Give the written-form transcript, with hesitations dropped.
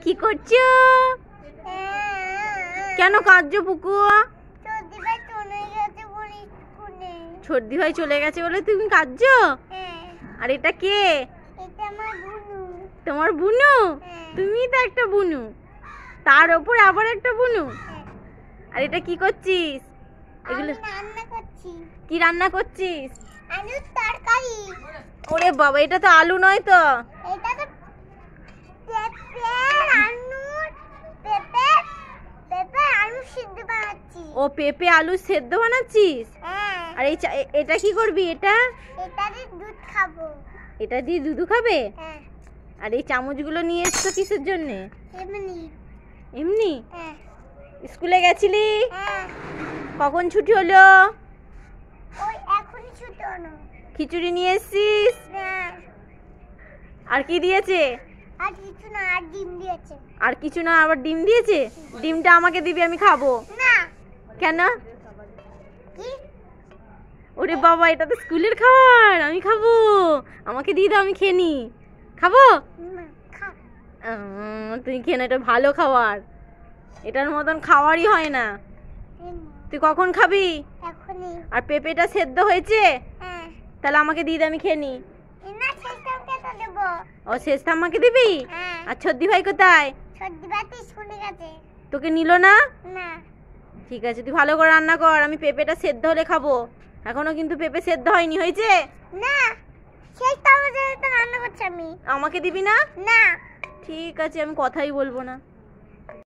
কি করছো? কেন কাঁদছো পুকু? সর্দি ভাই চলে গেছে বলে তুমি কাঁদছো? আর এটা কে? তোমার বুনু? তুমি তো একটা বুনু, তার ওপর আবার একটা বুনু। আর এটা কি করছিস? এগুলো কি রান্না করছিস? আলুর তরকারি। ওরে বাবা, এটা তো আলু নয় তো, এটা তো পেঁপে আলু সিদ্ধ বানাচ্ছি। ও পেঁপে আলু সেদ্ধ বানাচ্ছিস? আর এটা কি করবি? এটা দিয়ে দুধ খাবো। এটা দিয়ে দুধ খাবে? হ্যাঁ। আর এই চামচগুলো নিয়ে এসছো কিসের জন্য? এমনি। এমনি? হ্যাঁ। স্কুলে গেছিলি? হ্যাঁ। কখন ছুটি হলো? ওই এখনই ছুটি হলো। খিচুড়ি নিয়ে এসছিস? হ্যাঁ। আর কি দিয়েছে? আর কিছু না, আর ডিম দিয়েছে। আর কিছু না, আবার ডিম দিয়েছে? ডিমটা আমাকে দিবি, আমি খাবো। না। কেন? কি? ওরে বাবা, এটা তো স্কুলের খাবার, আমি খাবো। আমাকে দিয়ে দাও, আমি খেয়ে নি। খাবো? না, খা। তুই খেয়ে না, এটা ভালো খাবার, এটার মতন খাওয়ারই হয় না। তুই কখন খাবি? এখনই। আর পেঁপেটা সেদ্ধ হয়েছে? হ্যাঁ। তাহলে আমাকে দিয়ে দে, আমি খেয়ে নি। না, শেষটাকে তো দেব। ও শেষটা আমাকে দিবি? হ্যাঁ। আর ছদ্দি ভাই কোথায়? সর্দি বাতি স্কুলে গেছে। তোকে নিল না? না। ঠিক আছে, তুই ভালো করে রান্না কর, আমি পেঁপেটা সেদ্ধ হলে খাবো। এখনো কিন্তু পেঁপে সেদ্ধ হয়নি। হয়েছে? না, শেষটা আমাদের তো রান্না করছি আমি। আমাকে দিবি না? না। ঠিক আছে, আমি কথাই বলবো না।